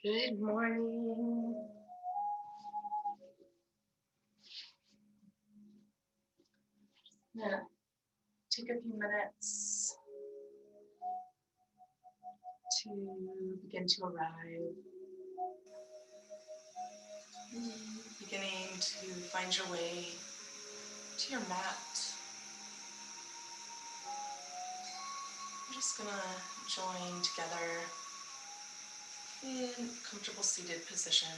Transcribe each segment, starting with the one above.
Good morning. I'm gonna take a few minutes to begin to arrive. Beginning to find your way to your mat. We're just gonna join together in comfortable seated position,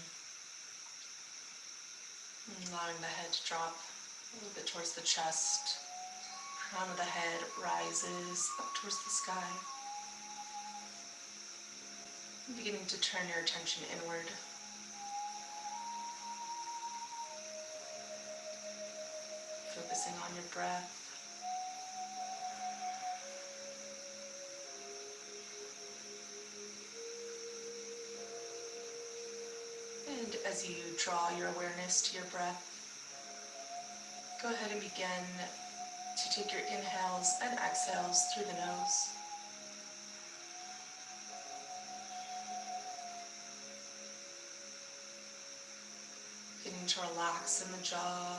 allowing the head to drop a little bit towards the chest. Crown of the head rises up towards the sky. Beginning to turn your attention inward. Focusing on your breath. And as you draw your awareness to your breath, go ahead and begin to take your inhales and exhales through the nose. Beginning to relax in the jaw,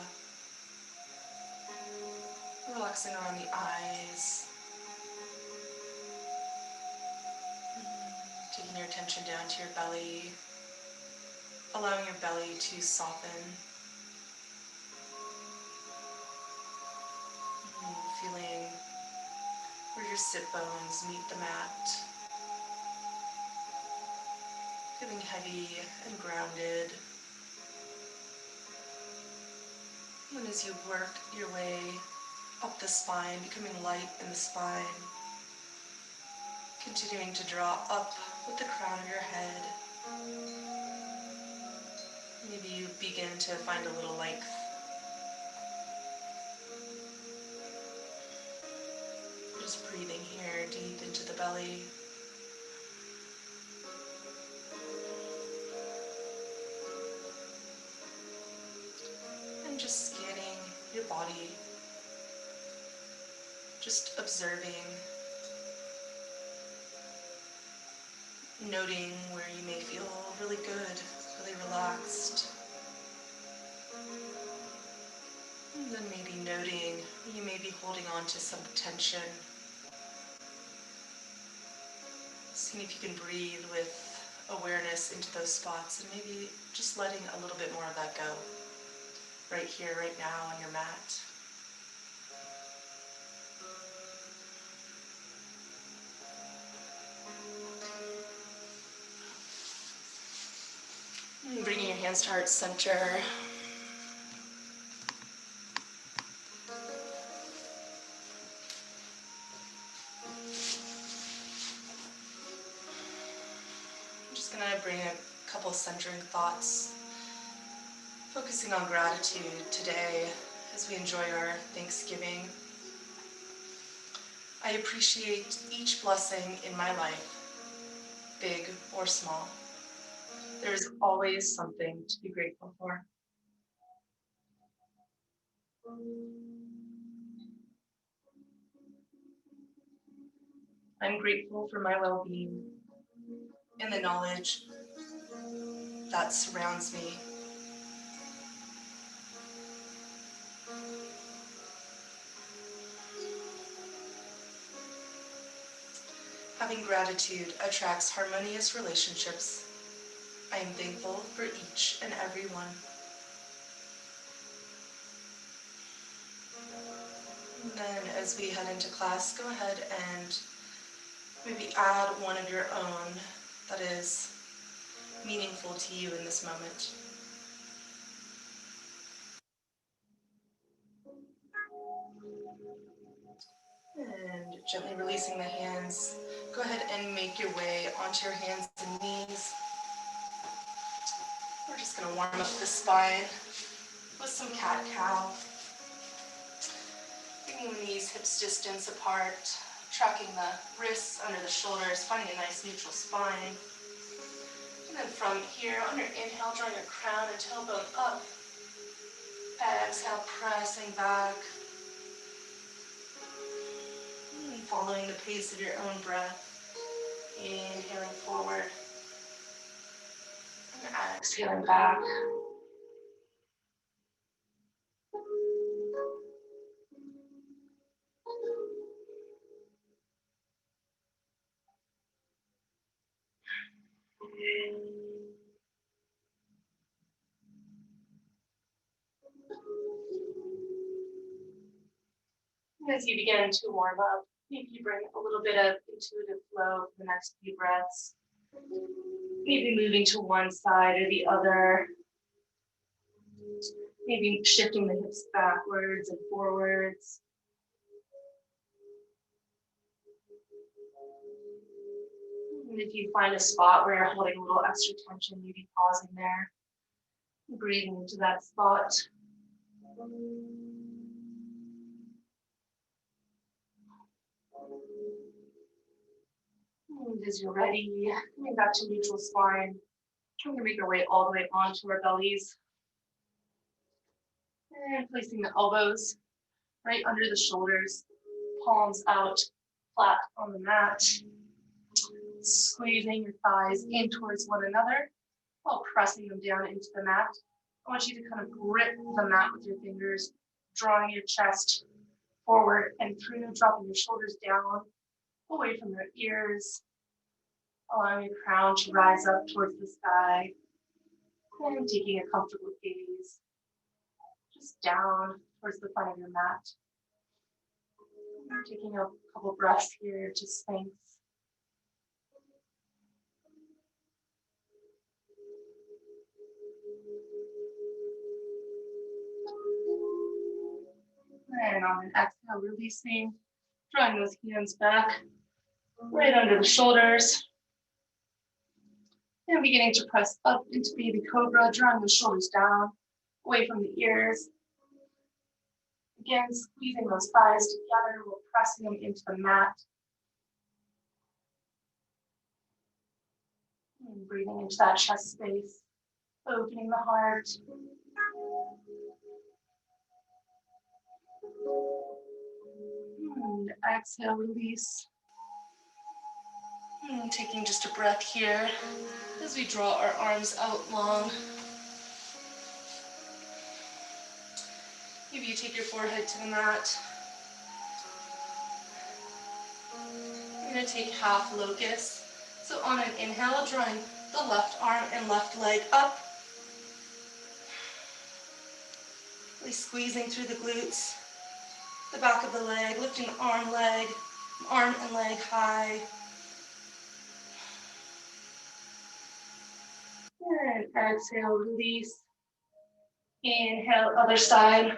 relaxing around the eyes, taking your attention down to your belly, allowing your belly to soften, feeling where your sit bones meet the mat, feeling heavy and grounded. And as you work your way up the spine, becoming light in the spine, continuing to draw up with the crown of your head. Maybe you begin to find a little length. Just breathing here deep into the belly. And just scanning your body. Just observing. Noting where you may feel really good, really relaxed. And then maybe noting you may be holding on to some tension. Seeing if you can breathe with awareness into those spots and maybe just letting a little bit more of that go. Right here, right now on your mat. And bringing your hands to heart center. I'm just going to bring a couple centering thoughts, focusing on gratitude today as we enjoy our Thanksgiving. I appreciate each blessing in my life, big or small. There is always something to be grateful for. I'm grateful for my well-being and the knowledge that surrounds me. Having gratitude attracts harmonious relationships. I am thankful for each and every one. And then as we head into class, go ahead and maybe add one of your own that is meaningful to you in this moment. And gently releasing the hands, go ahead and make your way onto your hands and knees. We're just going to warm up the spine with some cat-cow. Bringing the knees hips distance apart, tracking the wrists under the shoulders, finding a nice neutral spine. And then from here, on your inhale, draw your crown and tailbone up. Exhale, pressing back. And following the pace of your own breath. Inhaling forward. And exhaling back. As you begin to warm up, maybe you bring a little bit of intuitive flow for the next few breaths. Maybe moving to one side or the other. Maybe shifting the hips backwards and forwards. And if you find a spot where you're holding a little extra tension, maybe pausing there, breathing into that spot. And as you're ready, coming back to neutral spine, we're going to make our way all the way onto our bellies. And placing the elbows right under the shoulders, palms out, flat on the mat. Squeezing your thighs in towards one another while pressing them down into the mat. I want you to kind of grip the mat with your fingers, drawing your chest forward and through, dropping your shoulders down, away from your ears, allowing your crown to rise up towards the sky, and taking a comfortable gaze just down towards the front of your mat. And taking a couple breaths here to Sphinx. And on an exhale, releasing, drawing those hands back, right under the shoulders. And beginning to press up into baby cobra, drawing the shoulders down, away from the ears. Again, squeezing those thighs together while pressing them into the mat. And breathing into that chest space, opening the heart. And exhale, release. And taking just a breath here as we draw our arms out long. Maybe you take your forehead to the mat. I'm going to take half locust. So on an inhale, drawing the left arm and left leg up. Really squeezing through the glutes, the back of the leg, lifting the arm and leg high. And exhale, release. Inhale, other side.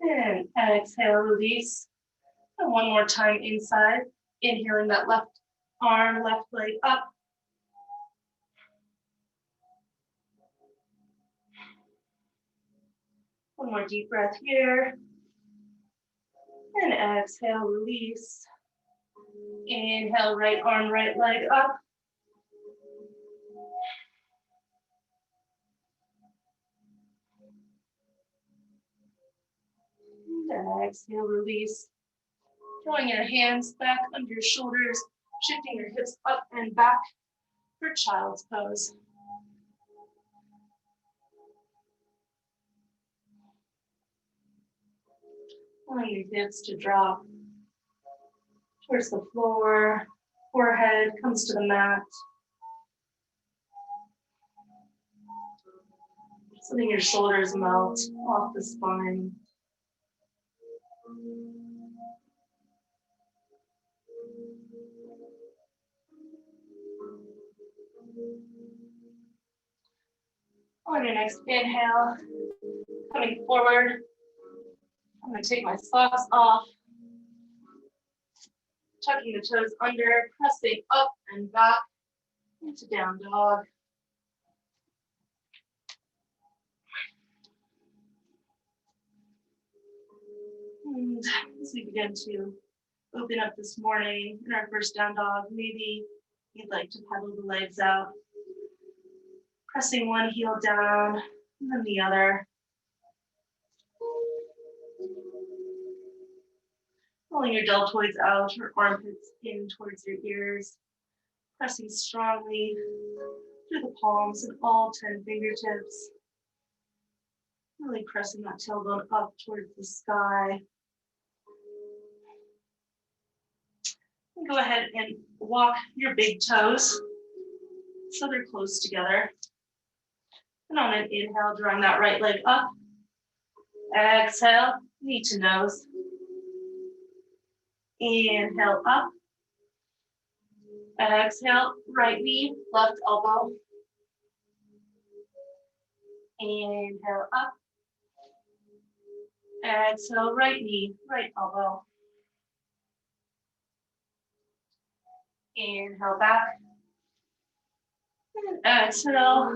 And exhale, release. And one more time inside. Inhaling that left arm, left leg up. One more deep breath here. And exhale, release. Inhale, right arm, right leg up. And exhale, release. Drawing your hands back under your shoulders, shifting your hips up and back for child's pose. Allowing your hips to drop towards the floor, forehead comes to the mat. So letting your shoulders melt off the spine. On your next inhale, coming forward, I'm going to take my socks off, tucking the toes under, pressing up and back into down dog. And as we begin to open up this morning in our first down dog, maybe you'd like to pedal the legs out, pressing one heel down and then the other. Pulling your deltoids out or armpits in towards your ears, pressing strongly through the palms and all 10 fingertips. Really pressing that tailbone up towards the sky. And go ahead and walk your big toes so they're close together. And on an inhale, drawing that right leg up. Exhale, knee to nose. Inhale up. Exhale, right knee, left elbow. Inhale up. Exhale, right knee, right elbow. Inhale back. And exhale,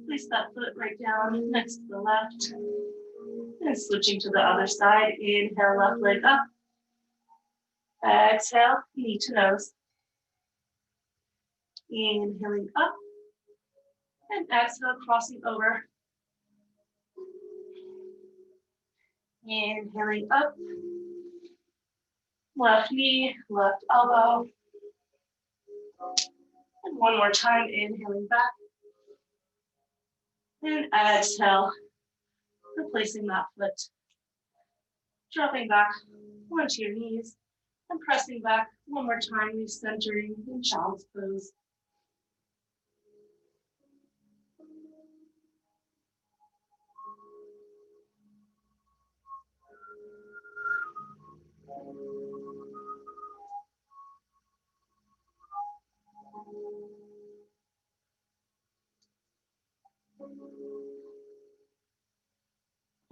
place that foot right down next to the left. And switching to the other side. Inhale, left leg up. Exhale, knee to nose. Inhaling up. And exhale, crossing over. Inhaling up. Left knee, left elbow. And one more time, inhaling back. And exhale, replacing that foot. Dropping back onto your knees and pressing back one more time, recentering in child's pose.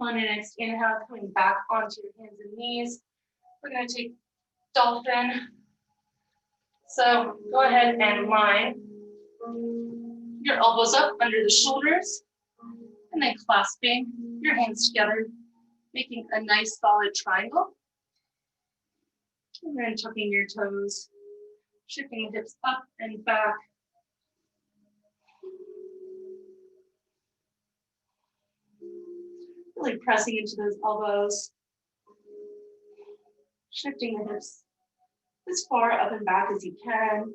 On your next inhale, coming back onto your hands and knees, we're going to take dolphin. So go ahead and line your elbows up under the shoulders, and then clasping your hands together, making a nice solid triangle. And then tucking your toes, shifting the hips up and back. Really pressing into those elbows, shifting the hips as far up and back as you can,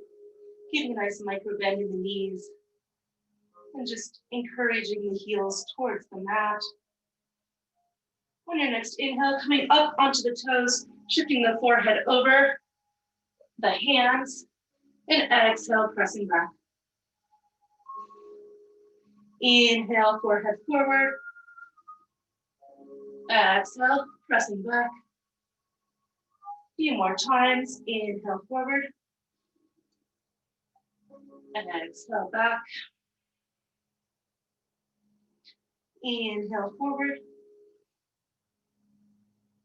keeping a nice micro bend in the knees, and just encouraging the heels towards the mat. On your next inhale, coming up onto the toes, shifting the forehead over the hands, and exhale, pressing back. Inhale, forehead forward. Exhale, pressing back. A few more times. Inhale forward. And exhale back. Inhale forward.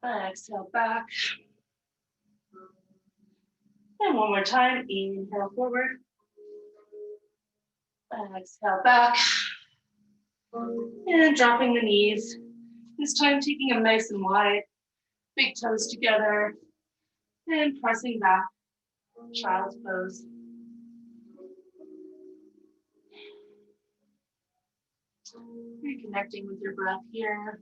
Exhale back. And one more time. Inhale forward. Exhale back. And dropping the knees. This time taking them nice and wide. Big toes together. And pressing back. Child's pose. Reconnecting with your breath here.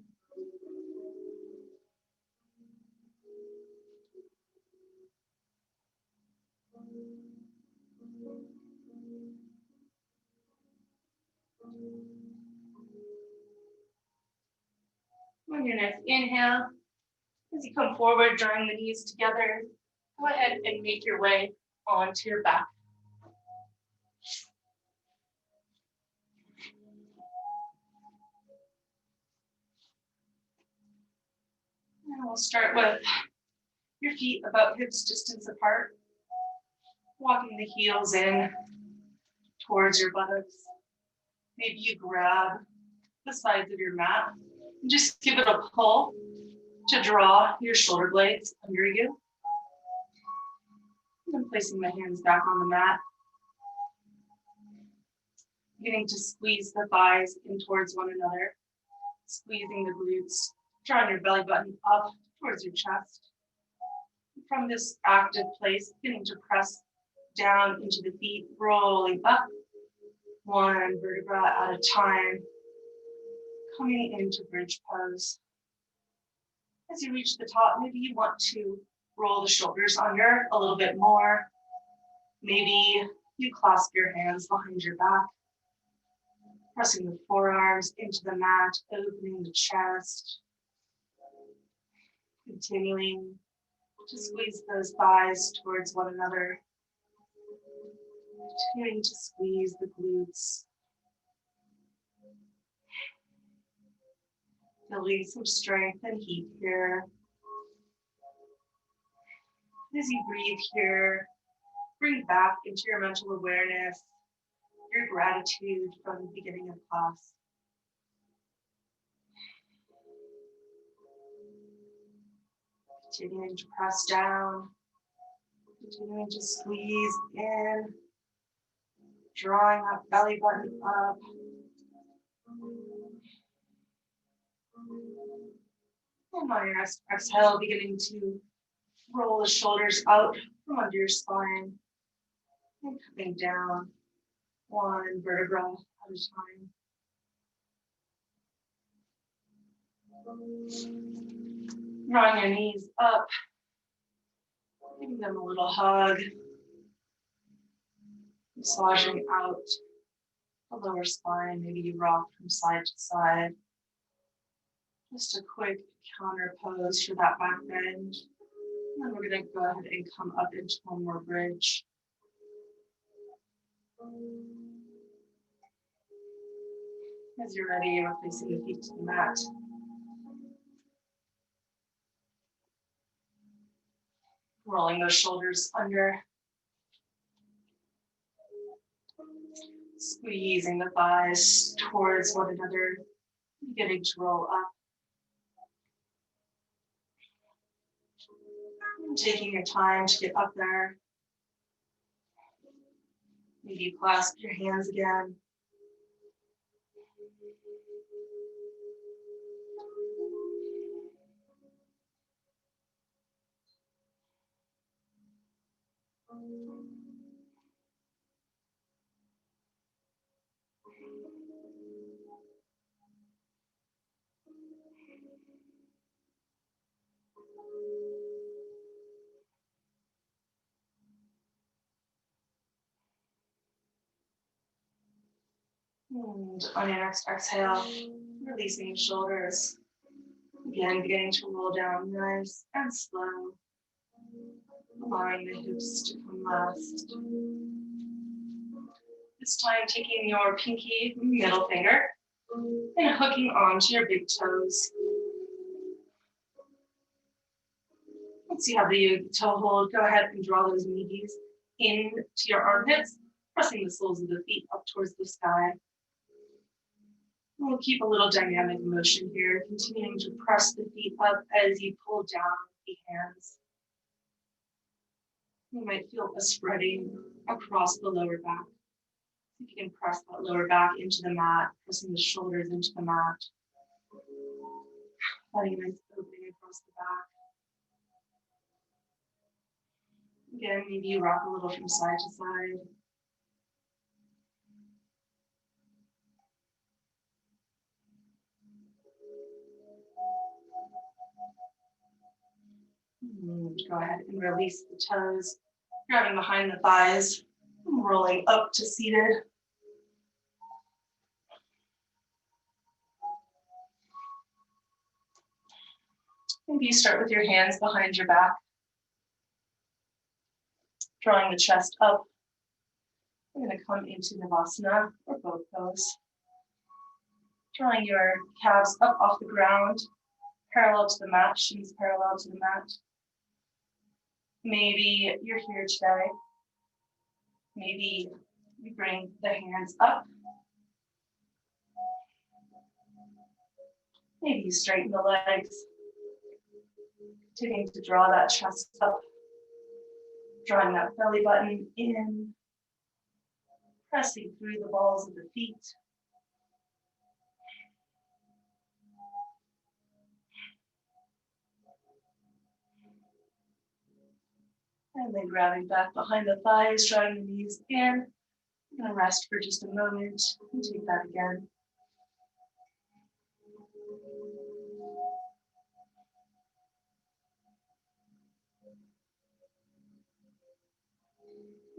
On your next inhale, as you come forward, drawing the knees together, go ahead and make your way onto your back. And we'll start with your feet about hips distance apart, walking the heels in towards your buttocks. Maybe you grab the sides of your mat and just give it a pull to draw your shoulder blades under you. And then placing the hands back on the mat. Beginning to squeeze the thighs in towards one another, squeezing the glutes, drawing your belly button up towards your chest. From this active place, beginning to press down into the feet, rolling up one vertebra at a time, coming into bridge pose. As you reach the top, maybe you want to Roll the shoulders under a little bit more. Maybe you clasp your hands behind your back, pressing the forearms into the mat, opening the chest, continuing to squeeze those thighs towards one another, continuing to squeeze the glutes, building some strength and heat here. As you breathe here, bring back into your mental awareness your gratitude from the beginning of class. Continuing to press down, continuing to squeeze in, drawing that belly button up. And on your exhale, beginning to roll the shoulders out from under your spine and coming down one vertebra at a time. Drawing your knees up, giving them a little hug, massaging out the lower spine. Maybe you rock from side to side. Just a quick counter pose for that back bend. And then we're going to go ahead and come up into one more bridge. As you're ready, you're placing the feet to the mat. Rolling those shoulders under. Squeezing the thighs towards one another, beginning to roll up. And taking your time to get up there. Maybe clasp your hands again. And on your next exhale, releasing the shoulders. Again, beginning to roll down nice and slow, allowing the hips to come last. This time, taking your pinky middle finger and hooking onto your big toes. Once you have the toe hold, go ahead and draw those knees into your armpits, pressing the soles of the feet up towards the sky. We'll keep a little dynamic motion here, continuing to press the feet up as you pull down the hands. You might feel a spreading across the lower back. You can press that lower back into the mat, pressing the shoulders into the mat. Letting a nice opening across the back. Again, maybe you rock a little from side to side. Go ahead and release the toes, grabbing behind the thighs, rolling up to seated. Maybe you start with your hands behind your back, drawing the chest up. We're going to come into Navasana or both pose. Drawing your calves up off the ground, parallel to the mat, shins parallel to the mat. Maybe you're here today. Maybe you bring the hands up. Maybe you straighten the legs. Continuing to draw that chest up. Drawing that belly button in. Pressing through the balls of the feet. And then grabbing back behind the thighs, drawing the knees in. I'm going to rest for just a moment and take that again.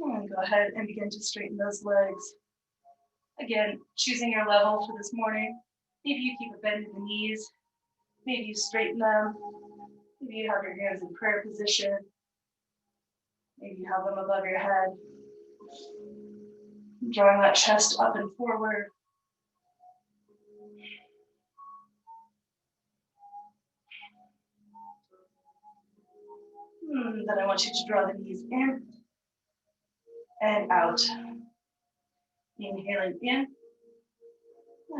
And go ahead and begin to straighten those legs. Again, choosing your level for this morning. Maybe you keep a bend in the knees. Maybe you straighten them. Maybe you have your hands in prayer position. Maybe you have them above your head. Drawing that chest up and forward. Then I want you to draw the knees in and out. Inhaling in,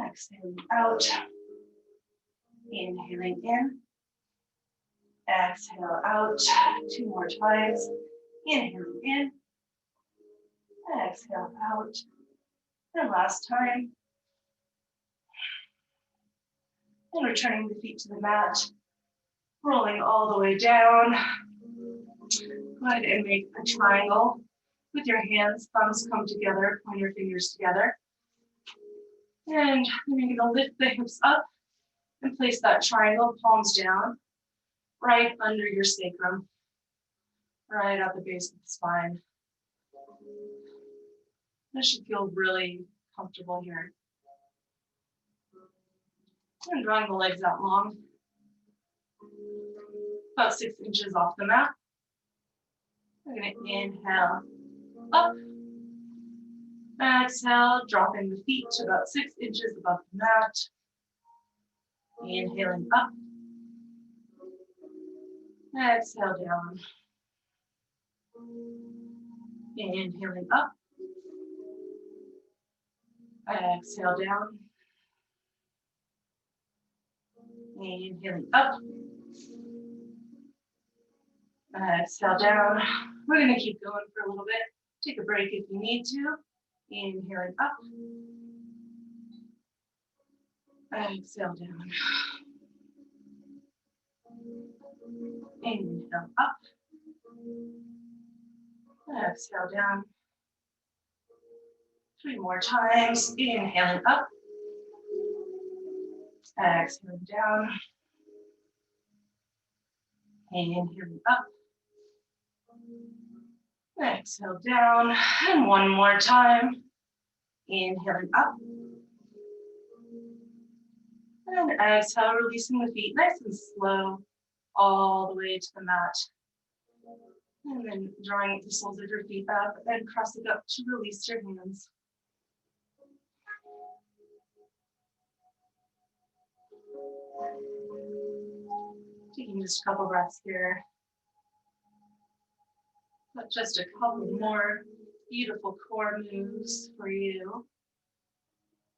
exhaling out. Inhaling in, exhale out. 2 more times. Inhaling in, exhale out. And last time. And returning the feet to the mat, rolling all the way down. Go ahead and make a triangle with your hands, thumbs come together, point your fingers together. And you're gonna lift the hips up and place that triangle, palms down, right under your sacrum, right at the base of the spine. This should feel really comfortable here. And drawing the legs out long, about 6 inches off the mat. We're gonna inhale up. Exhale, dropping the feet to about 6 inches above the mat. Inhaling up. Exhale down. Inhaling up. Exhale down. Inhaling up. Exhale down. We're going to keep going for a little bit. Take a break if you need to. Inhaling up. Exhale down. Inhale up. Exhale down. 3 more times. Inhaling up. Exhaling down. Inhaling up. Exhale down. And 1 more time. Inhaling up. And exhale, releasing the feet nice and slow all the way to the mat. And then drawing the soles of your feet up and pressing up to release your hands. Taking just a couple breaths here. But just a couple more beautiful core moves for you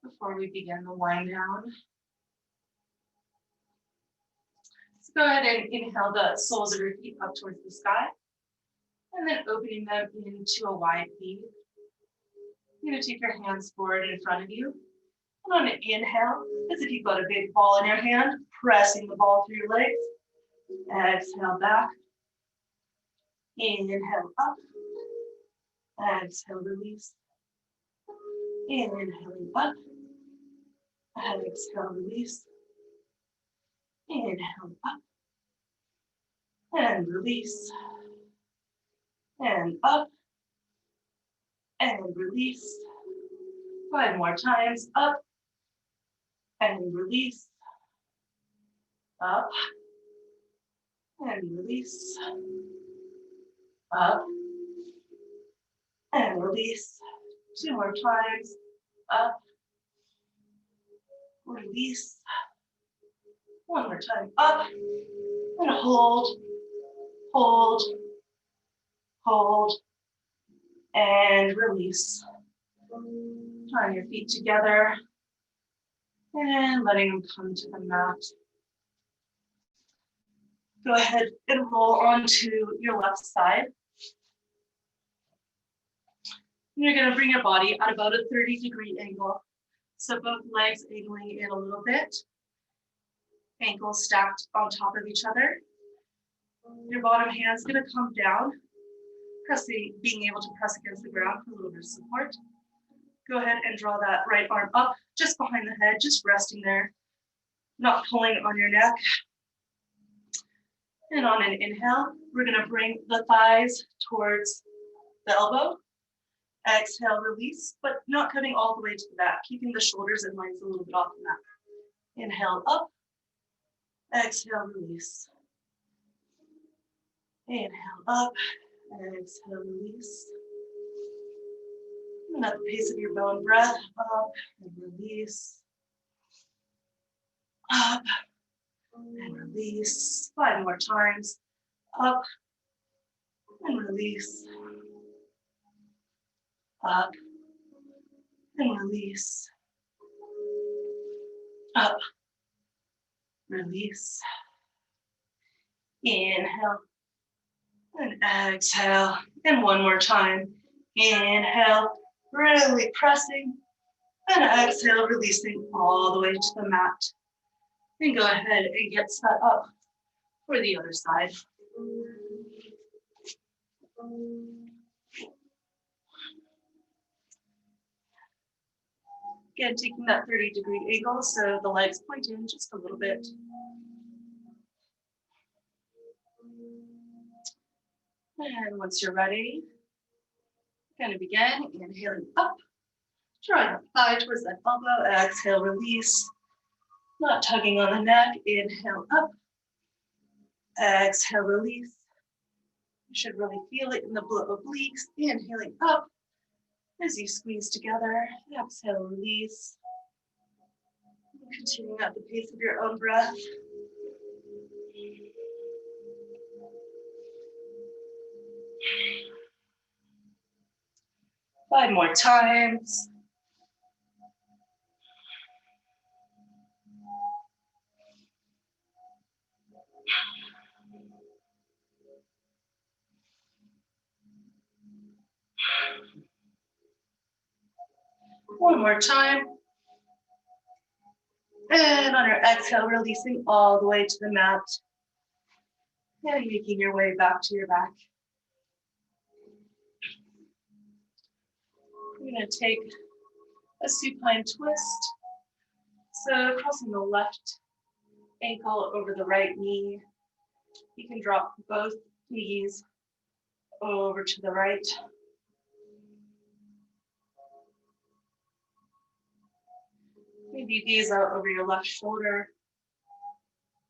before we begin the wind down. So go ahead and inhale the soles of your feet up towards the sky, and then opening them into a wide V. You're going to take your hands forward in front of you. And on an inhale, as if you've got a big ball in your hand, pressing the ball through your legs. Exhale back. Inhale up. Exhale, release. Inhaling up. Exhale, release. Inhale up. And release. And up. And release. 5 more times. Up. And release. Up. And release. Up. And release. 2 more times. Up. Release. 1 more time. Up. And hold. Hold. Hold. And release. Drawing your feet together. And letting them come to the mat. Go ahead and roll onto your left side. You're going to bring your body at about a 30-degree angle. So both legs angling in a little bit. Ankles stacked on top of each other. Your bottom hand's going to come down, being able to press against the ground for a little bit of support. Go ahead and draw that right arm up, just behind the head, just resting there, not pulling on your neck. And on an inhale, we're going to bring the thighs towards the elbow, Exhale, release, but not coming all the way to the back, keeping the shoulders and legs a little bit off the mat. Inhale up, exhale, release. Inhale up, exhale, release. And at the pace of your own breath, up and release. Up and release. 5 more times. Up and release. Up and release. Up, release. Inhale and exhale. And one more time. Inhale, really pressing. And exhale, releasing all the way to the mat. And go ahead and get set up for the other side. Again, taking that 30-degree angle so the legs point in just a little bit. And once you're ready, going to begin inhaling up, drawing the thigh towards that elbow, exhale, release. Not tugging on the neck, inhale up, exhale, release. You should really feel it in the obliques, inhaling up as you squeeze together, exhale, release. Continuing at the pace of your own breath. Five more times. One more time. And on your exhale, releasing all the way to the mat. And making your way back to your back. We're going to take a supine twist. So crossing the left ankle over the right knee. You can drop both knees over to the right. Maybe you gaze out over your left shoulder.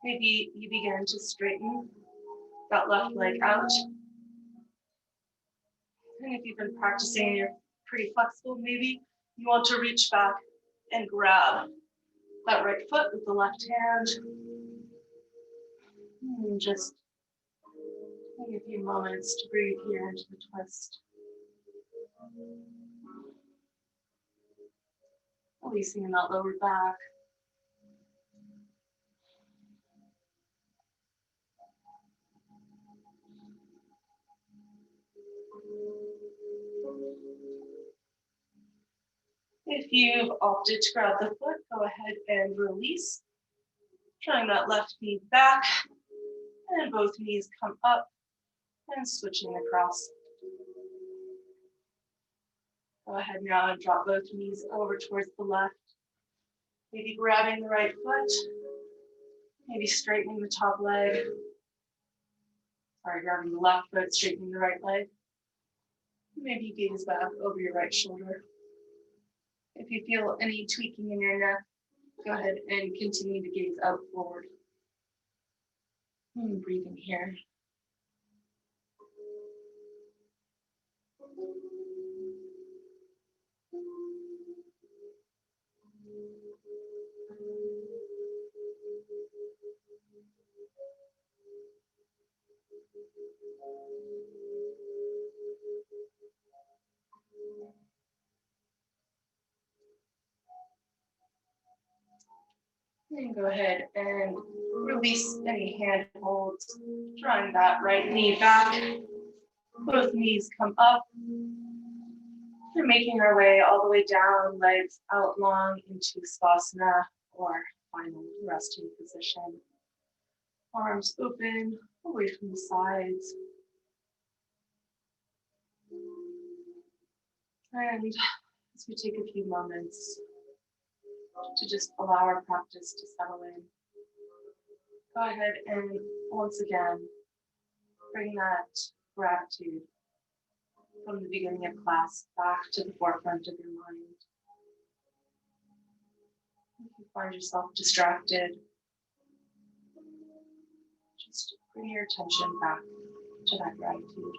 Maybe you begin to straighten that left leg out. And if you've been practicing and you're pretty flexible, maybe you want to reach back and grab that right foot with the left hand. And just take a few moments to breathe here into the twist. Releasing in that lower back. If you've opted to grab the foot, go ahead and release. Drawing that left knee back, and both knees come up, and switching across. Go ahead now and drop both knees over towards the left. Maybe grabbing the right foot, maybe straightening the top leg. Sorry, grabbing the left foot, straightening the right leg. Maybe gaze back over your right shoulder. If you feel any tweaking in your neck, go ahead and continue to gaze out forward. And breathing here. And go ahead and release any hand holds, drawing that right knee back. Both knees come up. We're making our way all the way down, legs out long into Savasana or final resting position. Arms open, away from the sides. And as we take a few moments to just allow our practice to settle in, go ahead and once again, bring that gratitude from the beginning of class back to the forefront of your mind. If you find yourself distracted, just bring your attention back to that gratitude.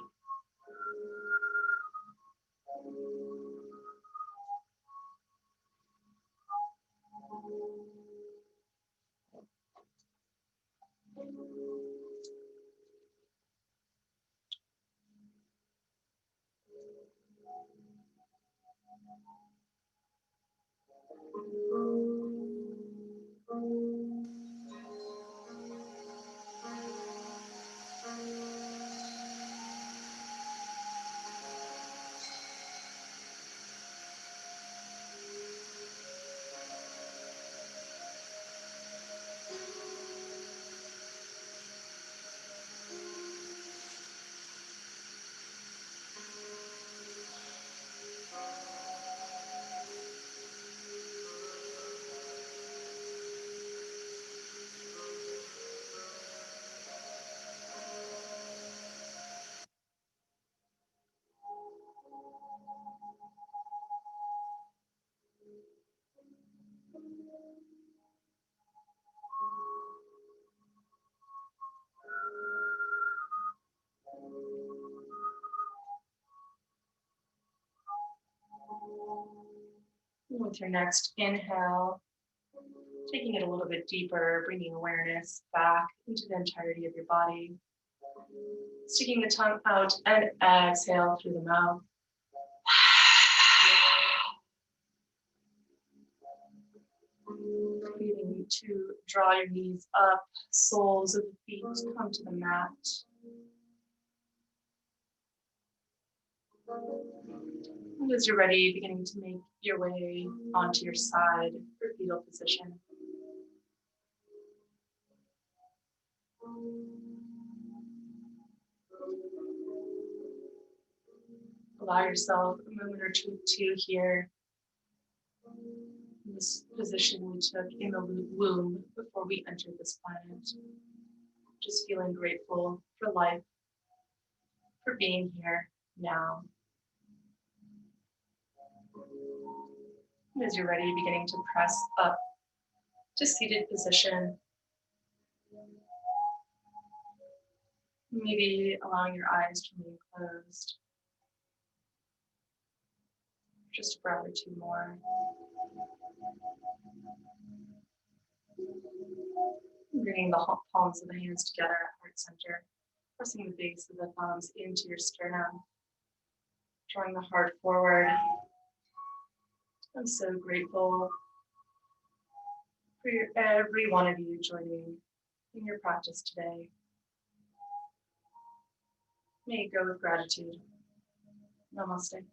With your next inhale, taking it a little bit deeper, bringing awareness back into the entirety of your body. Sticking the tongue out and exhale through the mouth. Breathing to draw your knees up, soles of the feet come to the mat. And as you're ready, beginning to make your way onto your side for fetal position. Allow yourself a moment or two here in this position we took in the womb before we entered this planet. Just feeling grateful for life, for being here now. And as you're ready, beginning to press up to seated position. Maybe allowing your eyes to remain closed. Just a breath or two more. Bringing the palms of the hands together at heart center. Pressing the base of the thumbs into your sternum. Drawing the heart forward. I'm so grateful for every one of you joining in your practice today. May you go with gratitude. Namaste.